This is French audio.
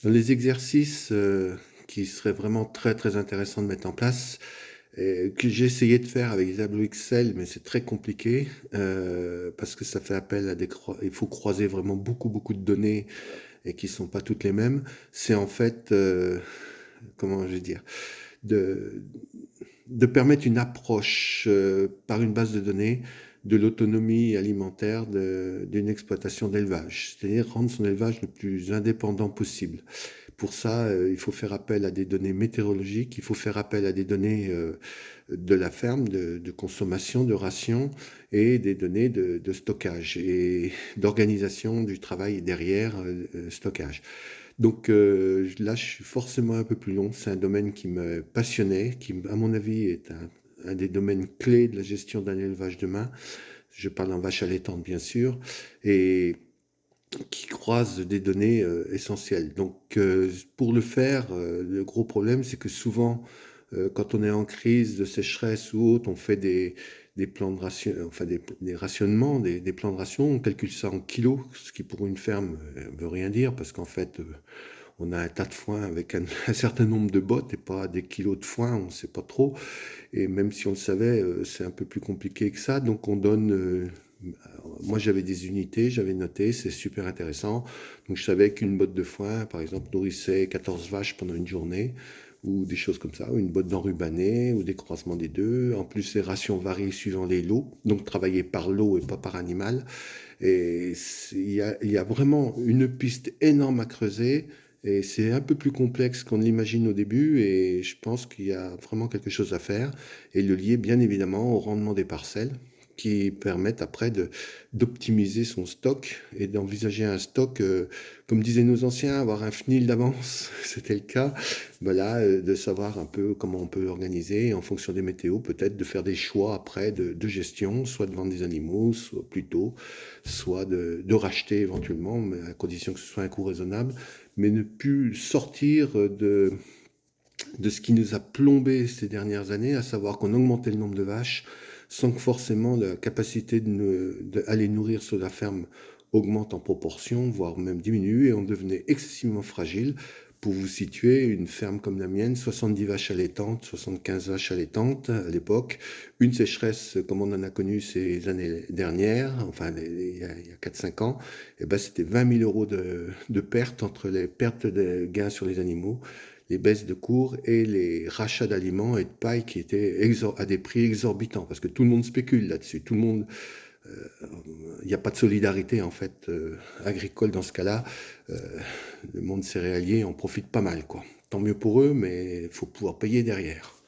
Les exercices, qui seraient vraiment très, très intéressants de mettre en place, que j'ai essayé de faire avec des tableaux Excel, mais c'est très compliqué, parce que ça fait appel à des il faut croiser vraiment beaucoup, beaucoup de données et qui sont pas toutes les mêmes. C'est en fait, comment je vais dire? De de permettre une approche, par une base de données, de l'autonomie alimentaire d'une exploitation d'élevage. C'est-à-dire rendre son élevage le plus indépendant possible. Pour ça, il faut faire appel à des données météorologiques, il faut faire appel à des données, de la ferme, de consommation, de ration et des données de stockage et d'organisation du travail derrière, stockage. Donc là, je suis forcément un peu plus long. C'est un domaine qui me passionnait, qui, à mon avis, est un des domaines clés de la gestion d'un élevage demain. Je parle en vache allaitante, bien sûr, et qui croise des données essentielles. Donc pour le faire, le gros problème, c'est que souvent, quand on est en crise de sécheresse ou autre, on fait des plans de ration, enfin des rationnements, des plans de ration, on calcule ça en kilos, ce qui pour une ferme veut rien dire, parce qu'en fait, on a un tas de foin avec un, un certain nombre de bottes et pas des kilos de foin, on ne sait pas trop. Et même si on le savait, c'est un peu plus compliqué que ça. Donc on donne, moi j'avais des unités, j'avais noté, c'est super intéressant. Donc je savais qu'une botte de foin, par exemple, nourrissait 14 vaches pendant une journée, ou des choses comme ça, ou une botte d'enrubanné, ou des croisements des deux. En plus, les rations varient suivant les lots, donc travailler par lot et pas par animal. Et il y a vraiment une piste énorme à creuser. Et c'est un peu plus complexe qu'on l'imagine au début. Et je pense qu'il y a vraiment quelque chose à faire. Et le lier, bien évidemment, au rendement des parcelles qui permettent après d'optimiser son stock et d'envisager un stock, comme disaient nos anciens, avoir un fnil d'avance, c'était le cas. Voilà, de savoir un peu comment on peut organiser en fonction des météos, peut-être de faire des choix après de gestion, soit de vendre des animaux, soit plutôt, soit de racheter éventuellement, mais à condition que ce soit un coût raisonnable, mais ne plus sortir de ce qui nous a plombé ces dernières années, à savoir qu'on augmentait le nombre de vaches sans que forcément la capacité d'aller nourrir sur la ferme augmente en proportion, voire même diminue, et on devenait excessivement fragile. Pour vous situer, une ferme comme la mienne, 70 vaches allaitantes, 75 vaches allaitantes à l'époque, une sécheresse comme on en a connu ces années dernières, enfin il y a 4-5 ans, et ben c'était 20 000 euros de pertes entre les pertes de gains sur les animaux, les baisses de cours et les rachats d'aliments et de paille qui étaient à des prix exorbitants, parce que tout le monde spécule là-dessus. Tout le monde, il n'y a pas de solidarité en fait agricole dans ce cas-là. Euh, le monde céréalier en profite pas mal, quoi. Tant mieux pour eux, mais il faut pouvoir payer derrière.